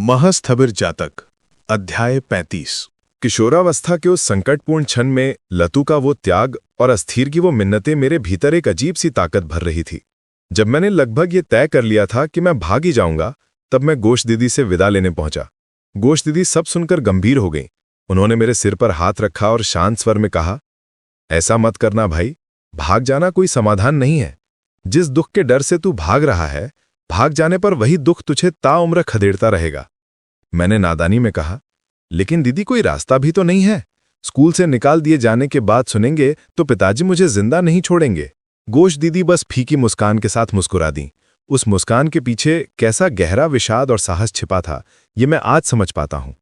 महस्थविर जातक अध्याय 35। किशोरावस्था के उस संकटपूर्ण क्षण में लतू का वो त्याग और अस्थिर की वो मिन्नतें मेरे भीतर एक अजीब सी ताकत भर रही थी। जब मैंने लगभग ये तय कर लिया था कि मैं भाग ही जाऊंगा, तब मैं गोश्त दीदी से विदा लेने पहुंचा। गोश्त दीदी सब सुनकर गंभीर हो गई। उन्होंने मेरे सिर पर हाथ रखा और शांत स्वर में कहा, ऐसा मत करना भाई, भाग जाना कोई समाधान नहीं है। जिस दुख के डर से तू भाग रहा है, भाग जाने पर वही दुख तुझे ताउम्र खदेड़ता रहेगा। मैंने नादानी में कहा, लेकिन दीदी कोई रास्ता भी तो नहीं है। स्कूल से निकाल दिए जाने के बाद सुनेंगे तो पिताजी मुझे जिंदा नहीं छोड़ेंगे। गोश्त दीदी बस फीकी मुस्कान के साथ मुस्कुरा दी। उस मुस्कान के पीछे कैसा गहरा विषाद और साहस छिपा था, ये मैं आज समझ पाता हूं।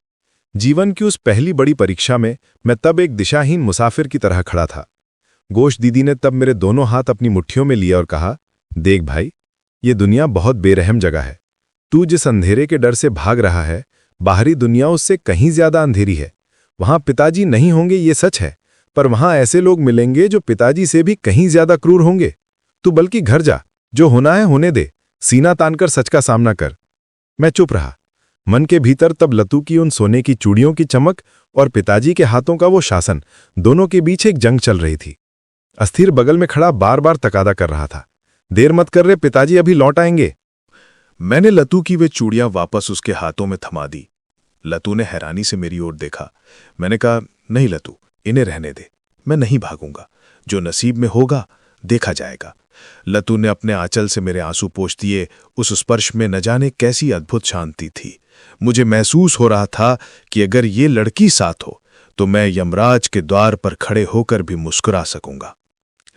जीवन की उस पहली बड़ी परीक्षा में मैं तब एक दिशाहीन मुसाफिर की तरह खड़ा था। गोश्त दीदी ने तब मेरे दोनों हाथ अपनी मुट्ठियों में लिए और कहा, देख भाई, ये दुनिया बहुत बेरहम जगह है। तू जिस अंधेरे के डर से भाग रहा है, बाहरी दुनिया उससे कहीं ज्यादा अंधेरी है। वहां पिताजी नहीं होंगे ये सच है, पर वहां ऐसे लोग मिलेंगे जो पिताजी से भी कहीं ज्यादा क्रूर होंगे। तू बल्कि घर जा, जो होना है होने दे, सीना तानकर सच का सामना कर। मैं चुप रहा। मन के भीतर तब लतू की उन सोने की चूड़ियों की चमक और पिताजी के हाथों का वो शासन, दोनों के बीच एक जंग चल रही थी। अस्थिर बगल में खड़ा बार बार तकादा कर रहा था, देर मत कर रहे, पिताजी अभी लौट आएंगे। मैंने लतू की वे चूड़ियां वापस उसके हाथों में थमा दी। लतू ने हैरानी से मेरी ओर देखा। मैंने कहा, नहीं लतू, इन्हें रहने दे, मैं नहीं भागूंगा। जो नसीब में होगा देखा जाएगा। लतू ने अपने आंचल से मेरे आंसू पोंछ दिए। उस स्पर्श में न जाने कैसी अद्भुत शांति थी। मुझे महसूस हो रहा था कि अगर ये लड़की साथ हो तो मैं यमराज के द्वार पर खड़े होकर भी मुस्कुरा सकूंगा।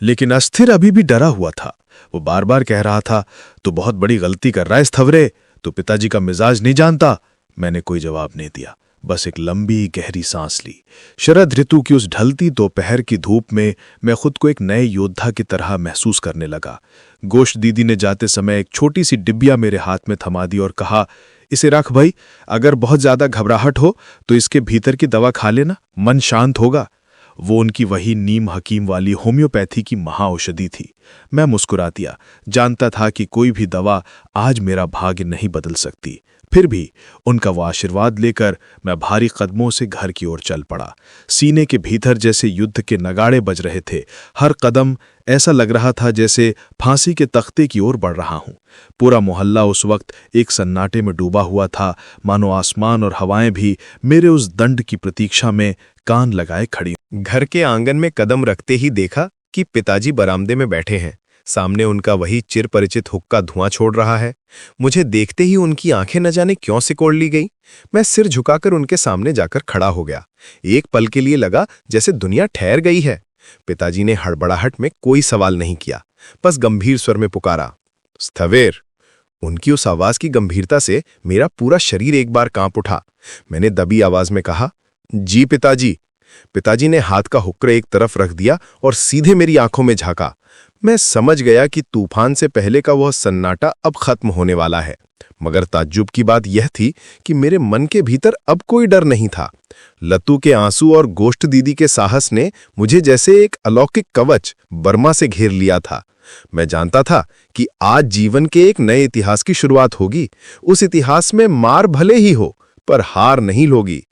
लेकिन अस्थिर अभी भी डरा हुआ था। वो बार बार कह रहा था, तू बहुत बड़ी गलती कर रहा है स्थवरे, तू पिताजी का मिजाज नहीं जानता। मैंने कोई जवाब नहीं दिया, बस एक लंबी गहरी सांस ली। शरद ऋतु की उस ढलती दोपहर की धूप में मैं खुद को एक नए योद्धा की तरह महसूस करने लगा। गोश्त दीदी ने जाते समय एक छोटी सी डिब्बिया मेरे हाथ में थमा दी और कहा, इसे रख भाई, अगर बहुत ज्यादा घबराहट हो तो इसके भीतर की दवा खा लेना, मन शांत होगा। वो उनकी वही नीम हकीम वाली होम्योपैथी की महाऔषधि थी। मैं मुस्कुरा दिया, जानता था कि कोई भी दवा आज मेरा भाग्य नहीं बदल सकती। फिर भी उनका वो आशीर्वाद लेकर मैं भारी कदमों से घर की ओर चल पड़ा। सीने के भीतर जैसे युद्ध के नगाड़े बज रहे थे। हर कदम ऐसा लग रहा था जैसे फांसी के तख्ते की ओर बढ़ रहा हूं। पूरा मोहल्ला उस वक्त एक सन्नाटे में डूबा हुआ था, मानो आसमान और हवाएं भी मेरे उस दंड की प्रतीक्षा में कान लगाए खड़ी। घर के आंगन में कदम रखते ही देखा कि पिताजी बरामदे में बैठे हैं। सामने उनका वही चिर परिचित हुक्का धुआं छोड़ रहा है। मुझे देखते ही उनकी आंखें न जाने क्यों सिकोड़ ली गई। मैं सिर झुकाकर उनके सामने जाकर खड़ा हो गया। एक पल के लिए लगा जैसे दुनिया ठहर गई है। पिताजी ने हड़बड़ाहट में कोई सवाल नहीं किया, बस गंभीर स्वर में पुकारा, स्थवेर। उनकी उस आवाज की गंभीरता से मेरा पूरा शरीर एक बार कांप उठा। मैंने दबी आवाज में कहा, जी पिताजी। पिताजी ने हाथ का हुक्कर एक तरफ रख दिया और सीधे मेरी आंखों में झांका। मैं समझ गया कि तूफान से पहले का वह सन्नाटा अब खत्म होने वाला है, मगर ताज्जुब की बात यह थी कि मेरे मन के भीतर अब कोई डर नहीं था। लतू के आंसू और गोश्त दीदी के साहस ने मुझे जैसे एक अलौकिक कवच बर्मा से घेर लिया था। मैं जानता था कि आज जीवन के एक नए इतिहास की शुरुआत होगी। उस इतिहास में मार भले ही हो, पर हार नहीं होगी।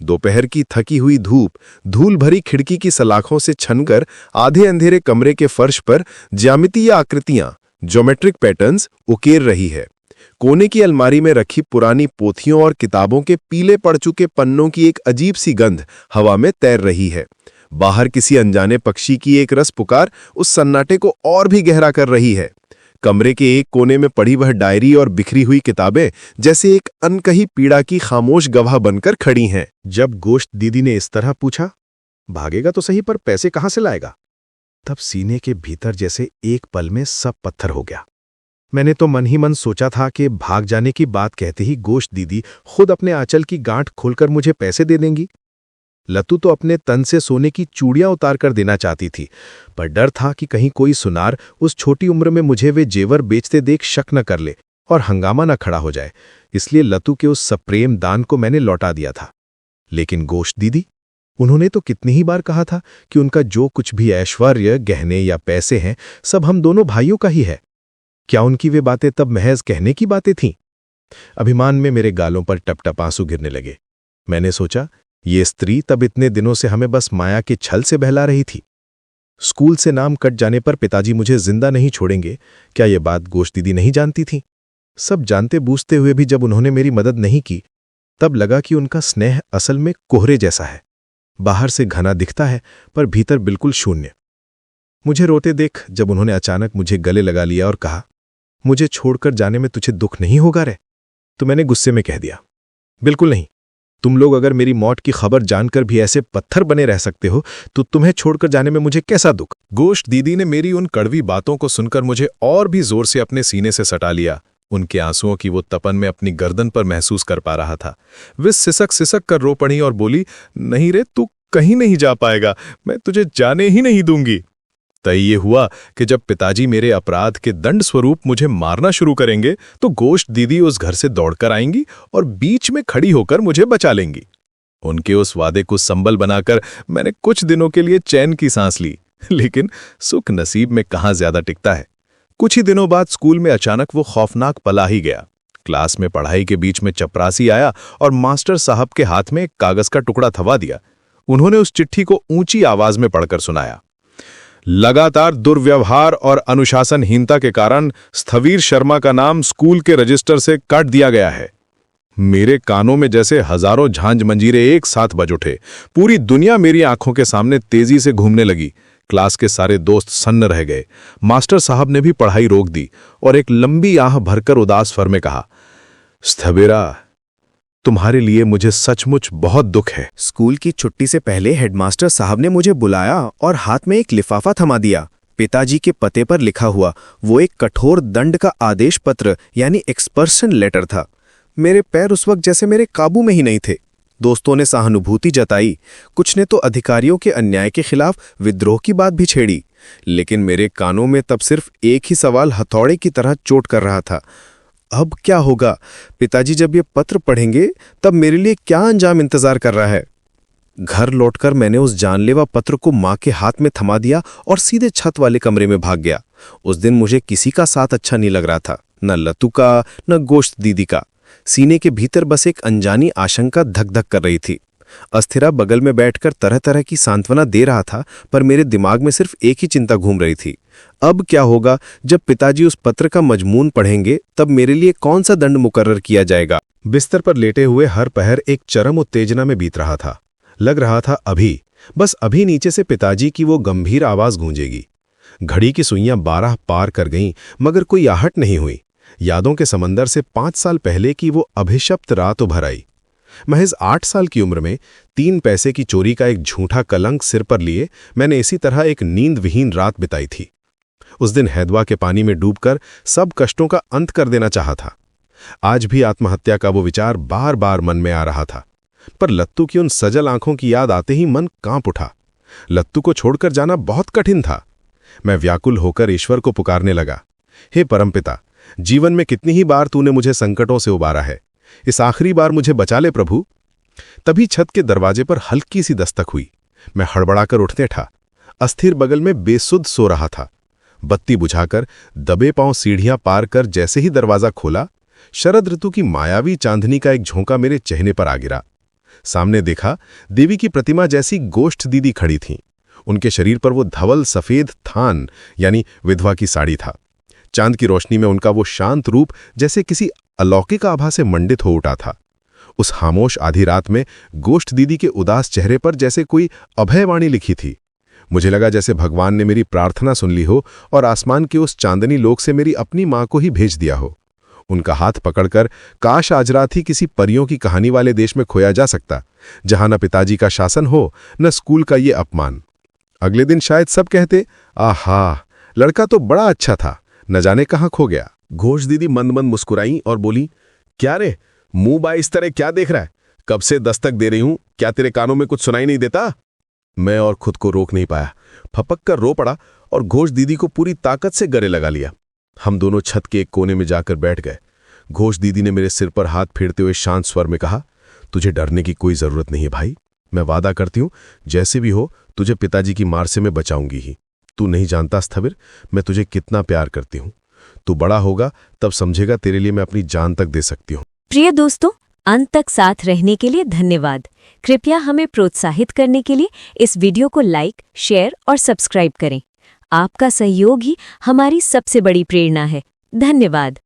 दोपहर की थकी हुई धूप धूल भरी खिड़की की सलाखों से छनकर आधे अंधेरे कमरे के फर्श पर ज्यामितीय आकृतियां, ज्योमेट्रिक पैटर्न्स उकेर रही है। कोने की अलमारी में रखी पुरानी पोथियों और किताबों के पीले पड़ चुके पन्नों की एक अजीब सी गंध हवा में तैर रही है। बाहर किसी अनजाने पक्षी की एक रस पुकार उस सन्नाटे को और भी गहरा कर रही है। कमरे के एक कोने में पड़ी वह डायरी और बिखरी हुई किताबें जैसे एक अनकही पीड़ा की खामोश गवाह बनकर खड़ी हैं। जब गोश्त दीदी ने इस तरह पूछा, भागेगा तो सही, पर पैसे कहां से लाएगा, तब सीने के भीतर जैसे एक पल में सब पत्थर हो गया। मैंने तो मन ही मन सोचा था कि भाग जाने की बात कहते ही गोश्त दीदी खुद अपने आंचल की गांठ खोलकर मुझे पैसे दे देंगी। लतू तो अपने तन से सोने की चूड़ियां उतार कर देना चाहती थी, पर डर था कि कहीं कोई सुनार उस छोटी उम्र में मुझे वे जेवर बेचते देख शक न कर ले और हंगामा न खड़ा हो जाए। इसलिए लतू के उस सप्रेम दान को मैंने लौटा दिया था। लेकिन गोश्त दीदी, उन्होंने तो कितनी ही बार कहा था कि उनका जो कुछ भी ऐश्वर्य, गहने या पैसे हैं, सब हम दोनों भाइयों का ही है। क्या उनकी वे बातें तब महज कहने की बातें थीं? अभिमान में मेरे गालों पर टप टप आंसू गिरने लगे। मैंने सोचा, ये स्त्री तब इतने दिनों से हमें बस माया के छल से बहला रही थी। स्कूल से नाम कट जाने पर पिताजी मुझे जिंदा नहीं छोड़ेंगे, क्या ये बात गोश दीदी नहीं जानती थी? सब जानते बूझते हुए भी जब उन्होंने मेरी मदद नहीं की, तब लगा कि उनका स्नेह असल में कोहरे जैसा है। बाहर से घना दिखता है पर भीतर बिल्कुल शून्य। मुझे रोते देख जब उन्होंने अचानक मुझे गले लगा लिया और कहा, मुझे छोड़कर जाने में तुझे दुख नहीं होगा रे? तो मैंने गुस्से में कह दिया, बिल्कुल नहीं। तुम लोग अगर मेरी मौत की खबर जानकर भी ऐसे पत्थर बने रह सकते हो तो तुम्हें छोड़कर जाने में मुझे कैसा दुख? गोश्त दीदी ने मेरी उन कड़वी बातों को सुनकर मुझे और भी जोर से अपने सीने से सटा लिया। उनके आंसुओं की वो तपन में अपनी गर्दन पर महसूस कर पा रहा था। वे सिसक सिसक कर रो पड़ी और बोली, नहीं रे, तू कहीं नहीं जा पाएगा, मैं तुझे जाने ही नहीं दूंगी। तय ये हुआ कि जब पिताजी मेरे अपराध के दंड स्वरूप मुझे मारना शुरू करेंगे तो गोश्त दीदी उस घर से दौड़कर आएंगी और बीच में खड़ी होकर मुझे बचा लेंगी। उनके उस वादे को संबल बनाकर मैंने कुछ दिनों के लिए चैन की सांस ली, लेकिन सुख नसीब में कहाँ ज्यादा टिकता है। कुछ ही दिनों बाद स्कूल में अचानक वो खौफनाक पल आ ही गया। क्लास में पढ़ाई के बीच में चपरासी आया और मास्टर साहब के हाथ में एक कागज का टुकड़ा थमा दिया। उन्होंने उस चिट्ठी को ऊंची आवाज में पढ़कर सुनाया, लगातार दुर्व्यवहार और अनुशासनहीनता के कारण स्थवीर शर्मा का नाम स्कूल के रजिस्टर से काट दिया गया है। मेरे कानों में जैसे हजारों झांझ मंजीरे एक साथ बज उठे। पूरी दुनिया मेरी आंखों के सामने तेजी से घूमने लगी। क्लास के सारे दोस्त सन्न रह गए। मास्टर साहब ने भी पढ़ाई रोक दी और एक लंबी आह भरकर उदास स्वर में कहा, स्थवीरा, तुम्हारे लिए मुझे सचमुच बहुत दुख है। स्कूल की छुट्टी से पहले हेडमास्टर साहब ने मुझे बुलाया और हाथ में एक लिफाफा थमा दिया। पिताजी के पते पर लिखा हुआ वो एक कठोर दंड का आदेश पत्र यानी एक्सपर्शन लेटर था। मेरे पैर उस वक्त जैसे मेरे काबू में ही नहीं थे। दोस्तों ने सहानुभूति जताई, कुछ ने तो अधिकारियों के अन्याय के खिलाफ विद्रोह की बात भी छेड़ी, लेकिन मेरे कानों में तब सिर्फ एक ही सवाल हथौड़े की तरह चोट कर रहा था, अब क्या होगा? पिताजी जब ये पत्र पढ़ेंगे तब मेरे लिए क्या अंजाम इंतजार कर रहा है? घर लौटकर मैंने उस जानलेवा पत्र को मां के हाथ में थमा दिया और सीधे छत वाले कमरे में भाग गया। उस दिन मुझे किसी का साथ अच्छा नहीं लग रहा था, न लतू का न गोश्त दीदी का। सीने के भीतर बस एक अनजानी आशंका धक धक कर रही थी। अस्थिरा बगल में बैठकर तरह तरह की सांत्वना दे रहा था, पर मेरे दिमाग में सिर्फ एक ही चिंता घूम रही थी, अब क्या होगा जब पिताजी उस पत्र का मजमून पढ़ेंगे? तब मेरे लिए कौन सा दंड मुकर्रर किया जाएगा? बिस्तर पर लेटे हुए हर पहर एक चरम उत्तेजना में बीत रहा था। लग रहा था अभी, बस अभी नीचे से पिताजी की वो गंभीर आवाज गूंजेगी। घड़ी की सुइयां 12 पार कर गईं, मगर कोई आहट नहीं हुई। यादों के समंदर से 5 साल पहले की वो अभिशप्त रात उभर आई। महज 8 साल की उम्र में 3 पैसे की चोरी का एक झूठा कलंक सिर पर लिए मैंने इसी तरह एक नींद विहीन रात बिताई थी। उस दिन हैदवा के पानी में डूबकर सब कष्टों का अंत कर देना चाहा था। आज भी आत्महत्या का वो विचार बार बार मन में आ रहा था, पर लत्तू की उन सजल आंखों की याद आते ही मन कांप उठा। लत्तू को छोड़कर जाना बहुत कठिन था। मैं व्याकुल होकर ईश्वर को पुकारने लगा, हे परमपिता, जीवन में कितनी ही बार तूने मुझे संकटों से उबारा है, इस आखिरी बार मुझे बचा ले प्रभु। तभी छत के दरवाजे पर हल्की सी दस्तक हुई। मैं हड़बड़ाकर उठने ठा। अस्थिर बगल में बेसुध सो रहा था। बत्ती बुझाकर दबे पांव सीढ़ियां पार कर जैसे ही दरवाजा खोला, शरद ऋतु की मायावी चांदनी का एक झोंका मेरे चेहरे पर आ गिरा। सामने देखा, देवी की प्रतिमा जैसी गोश्त दीदी खड़ी थीं। उनके शरीर पर वो धवल सफेद थान यानी विधवा की साड़ी था। चांद की रोशनी में उनका वो शांत रूप जैसे किसी अलौकिक आभा से मंडित हो उठा था। उस खामोश आधी रात में गोश्त दीदी के उदास चेहरे पर जैसे कोई अभयवाणी लिखी थी। मुझे लगा जैसे भगवान ने मेरी प्रार्थना सुन ली हो और आसमान के उस चांदनी लोक से मेरी अपनी मां को ही भेज दिया हो। उनका हाथ पकड़कर काश आज रात ही किसी परियों की कहानी वाले देश में खोया जा सकता, जहां न पिताजी का शासन हो न स्कूल का ये अपमान। अगले दिन शायद सब कहते, आहा, लड़का तो बड़ा अच्छा था, न जाने कहाँ खो गया। गोश्त दीदी मंद मंद मुस्कुराई और बोली, क्या रे, मुंह बाय इस तरह क्या देख रहा है? कब से दस्तक दे रही हूं, क्या तेरे कानों में कुछ सुनाई नहीं देता? मैं और खुद को रोक नहीं पाया, फपक कर रो पड़ा और गोश्त दीदी को पूरी ताकत से गले लगा लिया। हम दोनों छत के एक कोने में जाकर बैठ गए। गोश्त दीदी ने मेरे सिर पर हाथ फेरते हुए शांत स्वर में कहा, तुझे डरने की कोई जरूरत नहीं है भाई, मैं वादा करती हूं जैसे भी हो तुझे पिताजी की मार से मैं बचाऊंगी ही। तू नहीं जानता स्थविर, मैं तुझे कितना प्यार करती हूं। तू बड़ा होगा तब समझेगा तेरे लिए मैं अपनी जान तक दे सकती हूँ। प्रिय दोस्तों, अंत तक साथ रहने के लिए धन्यवाद। कृपया हमें प्रोत्साहित करने के लिए इस वीडियो को लाइक, शेयर और सब्सक्राइब करें। आपका सहयोग ही हमारी सबसे बड़ी प्रेरणा है। धन्यवाद।